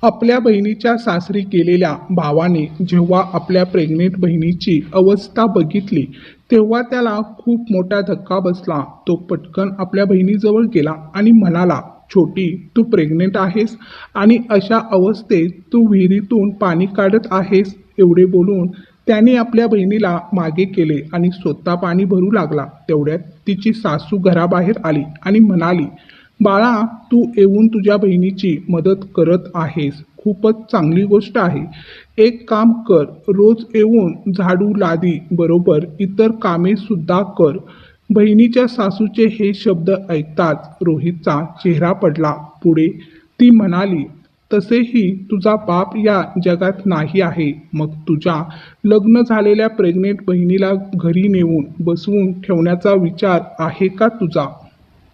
आपल्या बहिणीच्या सासरी गेलेल्या भावाने जेव्हा आपल्या प्रेग्नेंट बहिणीची अवस्था बघितली तेव्हा त्याला खूप मोठा धक्का बसला. तो पटकन आपल्या बहिणीजवळ गेला आणि म्हणाला, छोटी, तू प्रेग्नेंट आहेस आणि अशा अवस्थेत तू विहिरीतून पाणी काढत आहेस. एवढे बोलून त्याने आपल्या बहिणीला मागे केले आणि स्वतः पाणी भरू लागला. तेवढ्यात तिची सासू घराबाहेर आली आणि म्हणाली, बाळा, तू येऊन तुझ्या बहिणीची मदत करत आहेस, खूपच चांगली गोष्ट आहे. एक काम कर, रोज येऊन झाडू, लादी बरोबर इतर कामे सुद्धा कर. बहिणीच्या सासूचे हे शब्द ऐकताच रोहितचा चेहरा पडला. पुढे ती म्हणाली, तसेही तुझा बाप या जगात नाही आहे, मग तुझ्या लग्न झालेल्या प्रेग्नेंट बहिणीला घरी नेऊन बसवून ठेवण्याचा विचार आहे का तुझा?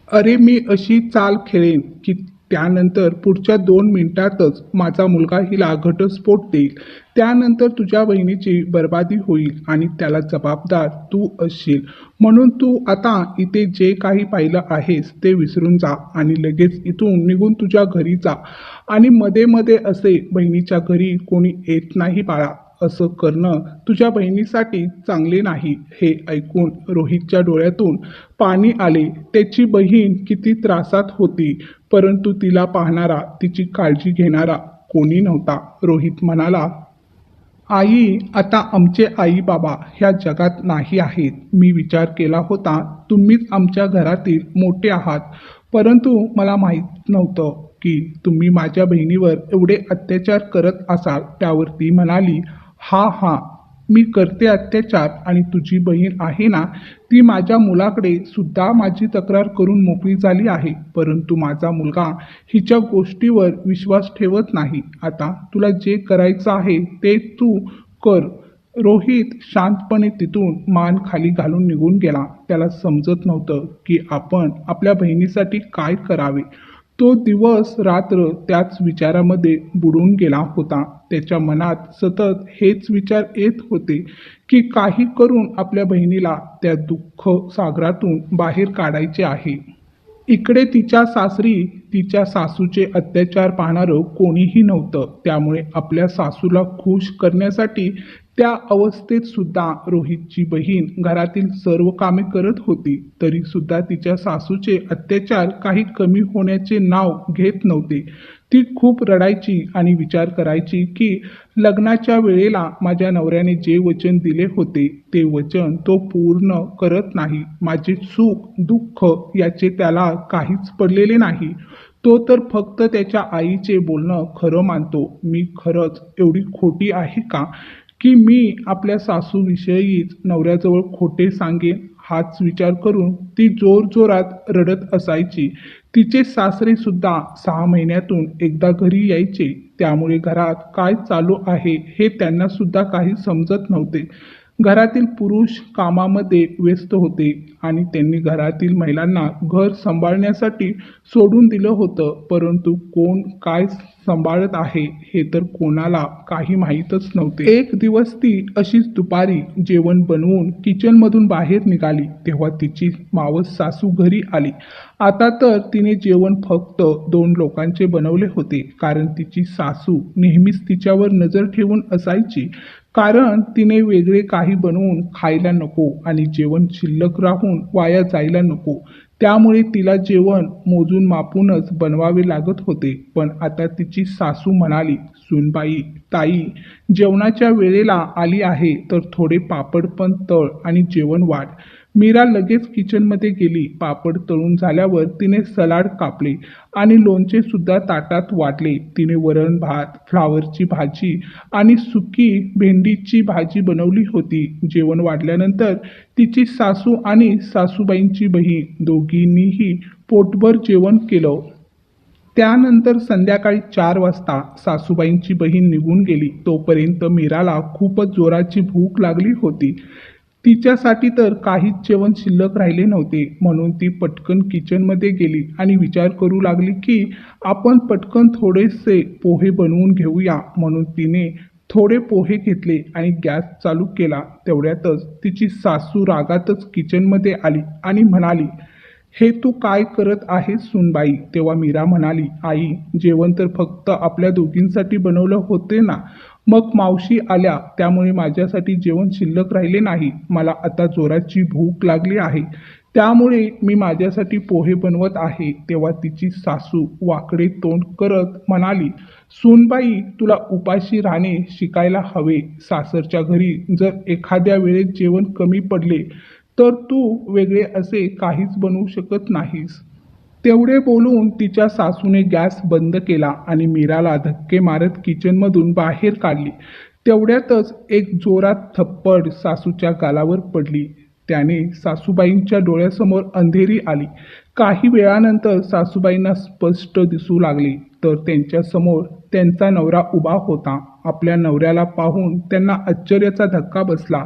अरे, मी अशी चाल खेळेन की त्यानंतर पुढच्या 2 मिनिटातच माझा मुलगा हिला घटस्फोट देईल. त्यानंतर तुझ्या बहिणीची बर्बादी होईल आणि त्याला जबाबदार तू असशील. म्हणून तू आता इथे जे काही पाहिलं आहेस ते विसरून जा आणि लगेच इथून निघून तुझ्या घरी जा. आणि मध्ये मध्ये असे बहिणीच्या घरी कोणी येत नाही बाळा. असं करणं तुझ्या बहिणीसाठी चांगले नाही. हे ऐकून रोहितच्या डोळ्यातून पाणी आले. त्याची बहीण किती त्रासात होती, परंतु तिला पाहणारा, तिची काळजी घेणारा कोणी नव्हता. रोहित म्हणाला, आई, आता आमचे आई बाबा ह्या जगात नाही आहेत. मी विचार केला होता तुम्हीच आमच्या घरातील मोठे आहात, परंतु मला माहीत नव्हतं की तुम्ही माझ्या बहिणीवर एवढे अत्याचार करत असाल. त्यावर ती म्हणाली, हा, मी करते अत्याचार आणि तुझी बहीण आहे ना, ती माझ्या मुलाकडे सुद्धा माझी तक्रार करून मोकळी झाली आहे, परंतु माझा मुलगा हिच्या गोष्टीवर विश्वास ठेवत नाही. आता तुला जे करायचं आहे ते तू कर. रोहित शांतपणे तिथून मान खाली घालून निघून गेला. त्याला समजत नव्हतं की आपण आपल्या बहिणीसाठी काय करावे. तो दिवस रात्र त्याच विचारामध्ये बुडून गेला होता. त्याच्या मनात सतत हेच विचार येत होते की काही करून आपल्या बहिणीला त्या दुःख सागरातून बाहेर काढायचे आहे. इकडे तिच्या सासरी तिच्या सासूचे अत्याचार पाहणारं कोणीही नव्हतं. त्यामुळे आपल्या सासूला खुश करण्यासाठी त्या अवस्थेत सुद्धा रोहितची बहीण घरातील सर्व कामे करत होती. तरी सुद्धा तिच्या सासूचे अत्याचार काही कमी होण्याचे नाव घेत नव्हते. ती खूप रडायची आणि विचार करायची की लग्नाच्या वेळेला माझ्या नवऱ्याने जे वचन दिले होते ते वचन तो पूर्ण करत नाही. माझे सुख दुःख याचे त्याला काहीच पडलेले नाही. तो तर फक्त त्याच्या आईचे बोलणं खरं मानतो. मी खरंच एवढी खोटी आहे का की मी आपल्या सासूविषयीच नवऱ्याजवळ खोटे सांगेन? हाच विचार करून ती जोरजोरात रडत असायची. तिचे सासरे सुद्धा 6 महिन्यातून एकदा घरी यायचे. त्यामुळे घरात काय चालू आहे हे त्यांना सुद्धा काही समजत नव्हते. घरातील पुरुष कामामध्ये व्यस्त होते आणि त्यांनी घरातील महिलांना घर सांभाळण्यासाठी सोडून दिलं होतं, परंतु कोण काय सांभाळत आहे हे तर कोणाला काही माहीतच नव्हते. एक दिवस ती अशीच दुपारी जेवण बनवून किचनमधून बाहेर निघाली तेव्हा तिची मावस सासू घरी आली. आता तर तिने जेवण फक्त 2 लोकांचे बनवले होते, कारण तिची सासू नेहमीच तिच्यावर नजर ठेवून असायची. कारण तिने वेगळे काही बनवून खायला नको आणि जेवण शिल्लक राहून वाया जायला नको. त्यामुळे तिला जेवण मोजून मापूनच बनवावे लागत होते. पण आता तिची सासू म्हणाली, सुनबाई, ताई जेवणाच्या वेळेला आली आहे तर थोडे पापड पण तळ आणि जेवण वाढ. मीरा लगेच किचनमध्ये गेली. पापड तळून झाल्यावर तिने सलाड कापले आणि लोणचे सुद्धा ताटात वाढले. तिने वरण भात, फ्लावरची भाजी आणि सुकी भेंडीची भाजी बनवली होती. जेवण वाढल्यानंतर तिची सासू आणि सासूबाईंची बहीण दोघींनीही पोटभर जेवण केलं. त्यानंतर संध्याकाळी 4 वाजता सासूबाईंची बहीण निघून गेली. तोपर्यंत मीराला खूपच जोराची भूक लागली होती. तिच्यासाठी तर काहीच जेवण शिल्लक राहिले नव्हते. म्हणून ती पटकन किचनमध्ये गेली आणि विचार करू लागली की आपण पटकन थोडेसे पोहे बनवून घेऊया. म्हणून तिने थोडे पोहे घेतले आणि गॅस चालू केला. तेवढ्यातच तिची सासू रागातच किचनमध्ये आली आणि म्हणाली, हे तू काय करत आहेस सुनबाई? तेव्हा मीरा म्हणाली, आई, जेवण तर फक्त आपल्या दोघींसाठी बनवलं होते ना. मग मावशी आल्या त्यामुळे माझ्यासाठी जेवण शिल्लक राहिले नाही. मला आता जोराची भूक लागली आहे. त्यामुळे मी माझ्यासाठी पोहे बनवत आहे. तेव्हा तिची सासू वाकडे तोंड करत म्हणाली, सूनबाई, तुला उपाशी राहणे शिकायला हवे. सासरच्या घरी जर एखाद्या वेळेस जेवण कमी पडले तर तू वेगळे असे काहीच बनवू शकत नाहीस. तेवढे बोलून तिच्या सासूने गॅस बंद केला आणि मीराला धक्के मारत किचनमधून बाहेर काढली. तेवढ्यातच एक जोरात थप्पड सासूच्या गालावर पडली. त्याने सासूबाईंच्या डोळ्यासमोर अंधेरी आली. काही वेळानंतर सासूबाईंना स्पष्ट दिसू लागले तर त्यांच्यासमोर त्यांचा नवरा उभा होता. आपल्या नवऱ्याला पाहून त्यांना आश्चर्याचा धक्का बसला.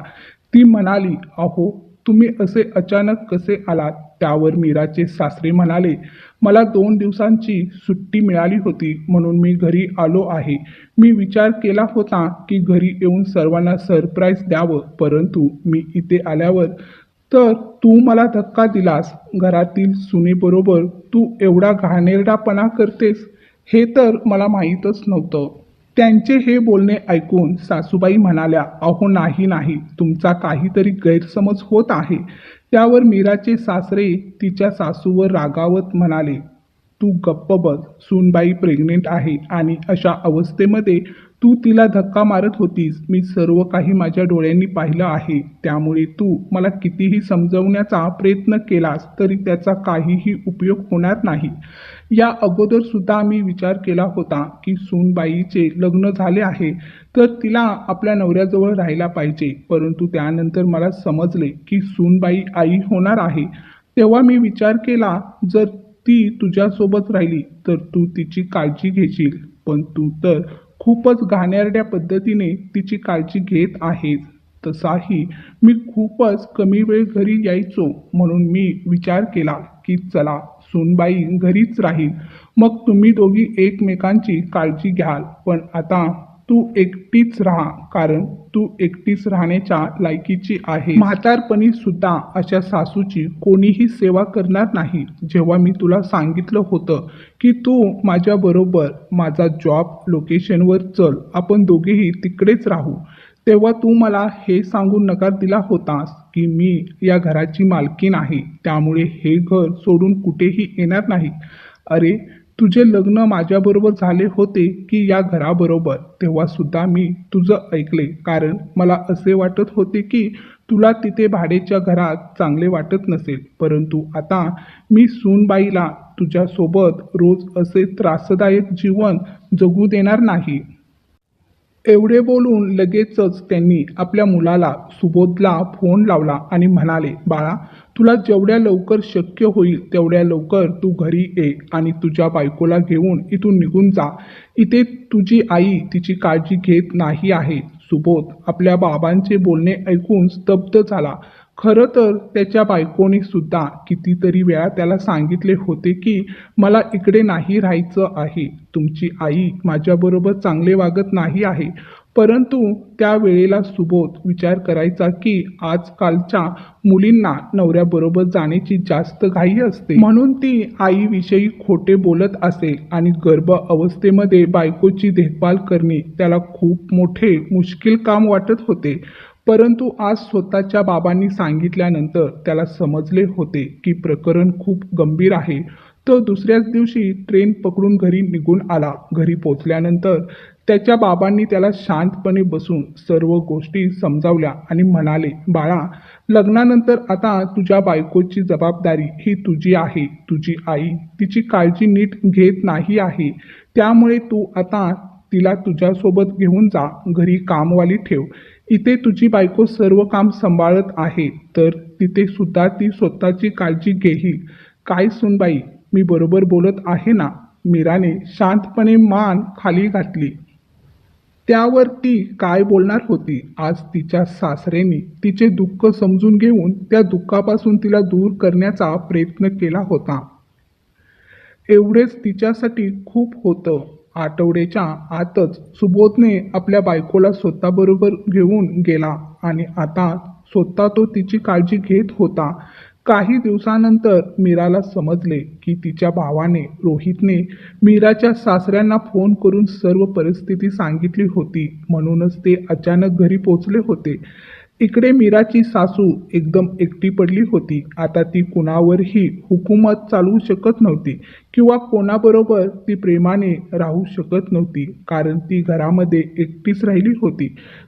ती म्हणाली, अहो, तुम्ही असे अचानक कसे आलात? त्यावर मीराचे सासरे म्हणाले, मला 2 दिवसांची सुट्टी मिळाली होती म्हणून मी घरी आलो आहे. मी विचार केला होता की घरी येऊन सर्वांना सरप्राईज द्यावं, परंतु मी इथे आल्यावर तर तू मला धक्का दिलास. घरातील सुनेबरोबर तू एवढा घाणेरडापणा करतेस हे तर मला माहीतच नव्हतं. त्यांचे हे बोलणे ऐकून सासूबाई म्हणाल्या, अहो नाही नाही, तुमचा काहीतरी गैरसमज होत आहे. त्यावर मीराचे सासरे तिच्या सासूवर रागावत म्हणाले, तू गप्प बस. सूनबाई प्रेग्नेंट आहे आणि अशा अवस्थेमध्ये तू तिला धक्का मारत होतीस. मी सर्व काही माझ्या डोळ्यांनी पाहिलं आहे. त्यामुळे तू मला कितीही समजवण्याचा प्रयत्न केलास तरी त्याचा काहीही उपयोग होणार नाही. या अगोदर सुद्धा मी विचार केला होता की सूनबाईचे लग्न झाले आहे तर तिला आपल्या नवऱ्याजवळ राहायला पाहिजे, परंतु त्यानंतर मला समजले की सूनबाई आई होणार आहे. तेव्हा मी विचार केला, जर ती तुझ्यासोबत राहिली तर तू तिची काळजी घेशील, पण तू तर खूपच घाणेरड्या पद्धतीने तिची काळजी घेत आहेस. तसाही मी खूपच कमी वेळ घरी यायचो म्हणून मी विचार केला की चला सूनबाई घरीच राहील, मग तुम्ही दोघी एकमेकांची काळजी घ्याल. पण आता तू एकटीच राहा, कारण तू एकटीच राहण्याच्या लायकीची आहे. म्हातारपणी सुद्धा अशा सासूची कोणीही सेवा करणार नाही. जेव्हा मी तुला सांगितलं होतं की तू माझ्याबरोबर माझा जॉब लोकेशनवर चल, आपण दोघेही तिकडेच राहू, तेव्हा तू मला हे सांगून नकार दिला होतास की मी या घराची मालकीण आहे, त्यामुळे हे घर सोडून कुठेही येणार नाही. अरे, तुझे लग्न माझ्याबरोबर झाले होते की या घराबरोबर, तेव्हा सुद्धा मी तुझं ऐकले, कारण मला असे वाटत होते की तुला तिथे भाड्याच्या घरात चांगले वाटत नसेल. परंतु आता मी सूनबाईला तुझ्यासोबत रोज असे त्रासदायक जीवन जगू देणार नाही. एवढे बोलून लगेचच त्यांनी आपल्या मुलाला सुबोधला फोन लावला आणि म्हणाले, बाळा, तुला जेवढ्या लवकर शक्य होईल तेवढ्या लवकर तू घरी ये आणि तुझ्या बायकोला घेऊन इथून निघून जा. इथे तुझी आई तिची काळजी घेत नाही आहे. सुबोध आपल्या बाबांचे बोलणे ऐकून स्तब्ध झाला. खरं तर त्याच्या बायकोने सुद्धा कितीतरी वेळा त्याला सांगितले होते की मला इकडे नाही राहायचं आहे. तुमची आई माझ्याबरोबर चांगले वागत नाही आहे. परंतु त्यावेळेला सुबोध विचार करायचा की आजकालच्या मुलींना नवऱ्याबरोबर जाण्याची जास्त घाई असते, म्हणून ती आईविषयी खोटे बोलत असेल आणि गर्भ अवस्थेमध्ये बायकोची देखभाल करणे त्याला खूप मोठे मुश्किल काम वाटत होते. परंतु आज स्वतःच्या बाबांनी सांगितल्यानंतर त्याला समजले होते की प्रकरण खूप गंभीर आहे. तो दुसऱ्याच दिवशी ट्रेन पकडून घरी निघून आला. घरी पोचल्यानंतर त्याच्या बाबांनी त्याला शांतपणे बसून सर्व गोष्टी समजावल्या आणि म्हणाले, बाळा, लग्नानंतर आता तुझ्या बायकोची जबाबदारी ही तुझी आहे. तुझी आई तिची काळजी नीट घेत नाही आहे, त्यामुळे तू आता तिला तुझ्यासोबत घेऊन जा. घरी कामवाली ठेव. इथे तुझी बायको सर्व काम सांभाळत आहे तर तिथे सुद्धा ती स्वतःची काळजी घेईल. काय सुनबाई, मी बरोबर बोलत आहे ना? मीराने शांतपणे मान खाली घातली. त्यावर ती काय बोलणार होती? आज तिच्या सासरेने तिचे दुःख समजून घेऊन त्या दुःखापासून तिला दूर करण्याचा प्रयत्न केला होता. एवढेच तिच्यासाठी खूप होतं. आठवड्याच्या आतच सुबोधने आपल्या बायकोला स्वतःबरोबर घेऊन गेला आणि आता स्वतः तो तिची काळजी घेत होता. काही दिवसानंतर मीराला समजले की तिच्या भावाने रोहितने मीराच्या सासऱ्यांना फोन करून सर्व परिस्थिती सांगितली होती. म्हणूनच ते अचानक घरी पोचले होते. इकडे मीराची सासू एकदम एकटी पडली होती. आता ती कुणावरही हुकूमत चालवू शकत नव्हती किंवा कोणाबरोबर ती प्रेमाने राहू शकत नव्हती, कारण ती घरामध्ये एकटीच राहिली होती.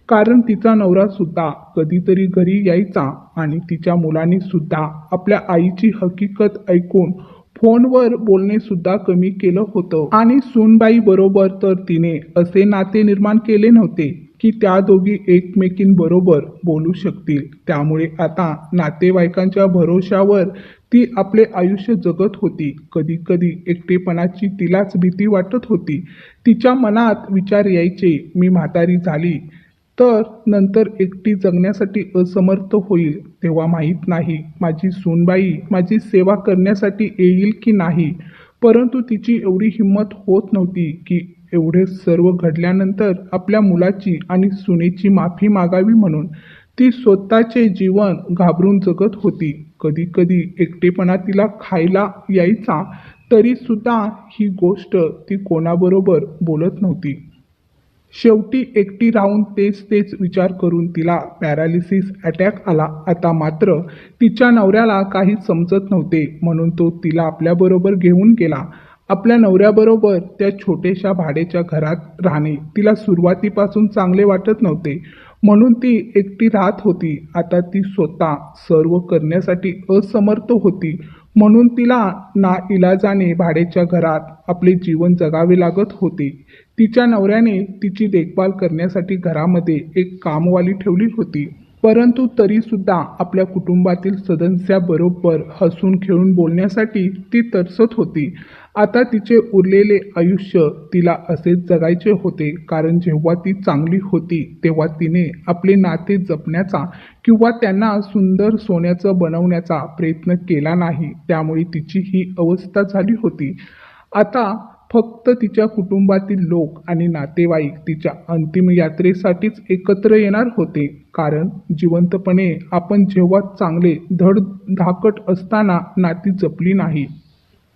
कारण तिचा नवरा सुद्धा कधीतरी घरी यायचा आणि तिच्या मुलांनी सुद्धा आपल्या आईची हकीकत ऐकून फोनवर बोलणे सुद्धा कमी केलं होतं. आणि सूनबाई बरोबर तर तिने असे नाते निर्माण केले नव्हते की त्या दोघी एकमेकींबरोबर बोलू शकतील. त्यामुळे आता नातेवाईकांच्या भरोशावर ती आपले आयुष्य जगत होती. कधी कधी एकटेपणाची तिलाच भीती वाटत होती. तिच्या मनात विचार यायचे, मी म्हातारी झाली तर नंतर एकटी जगण्यासाठी असमर्थ होईल, तेव्हा माहीत नाही माझी सूनबाई माझी सेवा करण्यासाठी येईल की नाही. परंतु तिची एवढी हिंमत होत नव्हती की एवढे सर्व घडल्यानंतर आपल्या मुलाची आणि सुनेची माफी मागावी. म्हणून ती स्वतःचे जीवन घाबरून जगत होती. कधी कधी एकटेपणा तिला खायला यायचा, तरी सुद्धा ही गोष्ट ती कोणाबरोबर बोलत नव्हती. शेवटी एकटी राहून तेच विचार करून तिला पॅरालिसिस अटॅक आला. आता मात्र तिच्या नवऱ्याला काही समजत नव्हते, म्हणून तो तिला आपल्याबरोबर घेऊन गेला. आपल्या नवऱ्याबरोबर त्या छोट्याशा भाड्याच्या घरात राहणे तिला सुरुवातीपासून चांगले वाटत नव्हते, म्हणून ती एकटी राहत होती. आता ती स्वतः सर्व करण्यासाठी असमर्थ होती, म्हणून तिला नाइलाजाने भाड्याच्या घरात आपले जीवन जगावे लागत होते. तिच्या नवऱ्याने तिची देखभाल करण्यासाठी घरामध्ये एक कामवाली ठेवली होती, परंतु तरी सुद्धा आपल्या कुटुंबातील सदस्याबरोबर हसून खेळून बोलण्यासाठी ती तरसत होती. आता तिचे उरलेले आयुष्य तिला असेच जगायचे होते, कारण जेव्हा ती चांगली होती तेव्हा तिने आपले नाते जपण्याचा किंवा त्यांना सुंदर सोन्याचं बनवण्याचा प्रयत्न केला नाही. त्यामुळे तिची ही अवस्था झाली होती. आता फक्त तिच्या कुटुंबातील लोक आणि नातेवाईक तिच्या अंतिम यात्रेसाठीच एकत्र येणार होते, कारण जिवंतपणे आपण जेव्हा चांगले धडधाकट असताना नाती जपली नाही,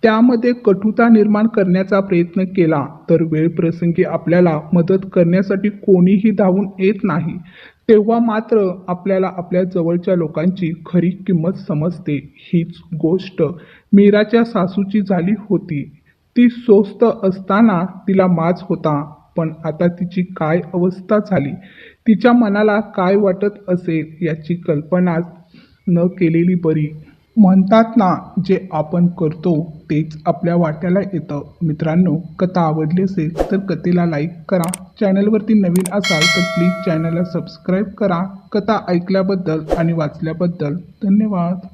त्यामध्ये कटुता निर्माण करण्याचा प्रयत्न केला, तर वेळ प्रसंगी आपल्याला मदत करण्यासाठी कोणीही धावून येत नाही, तेव्हा मात्र आपल्याला आपल्या जवळच्या लोकांची खरी किंमत समजते. हीच गोष्ट मीराच्या सासूची झाली होती. ती स्वस्थ असताना तिला माज होता, पण आता तिची काय अवस्था झाली, तिच्या मनाला काय वाटत असेल याची कल्पनाच न केलेली बरी. म्हणतात ना, जे आपण करतो तेच आपल्या वाट्याला येतं. मित्रांनो, कथा आवडली असेल तर कथेला लाईक करा. चॅनलवरती नवीन असाल तर प्लीज चॅनलला सबस्क्राईब करा. कथा ऐकल्याबद्दल आणि वाचल्याबद्दल धन्यवाद.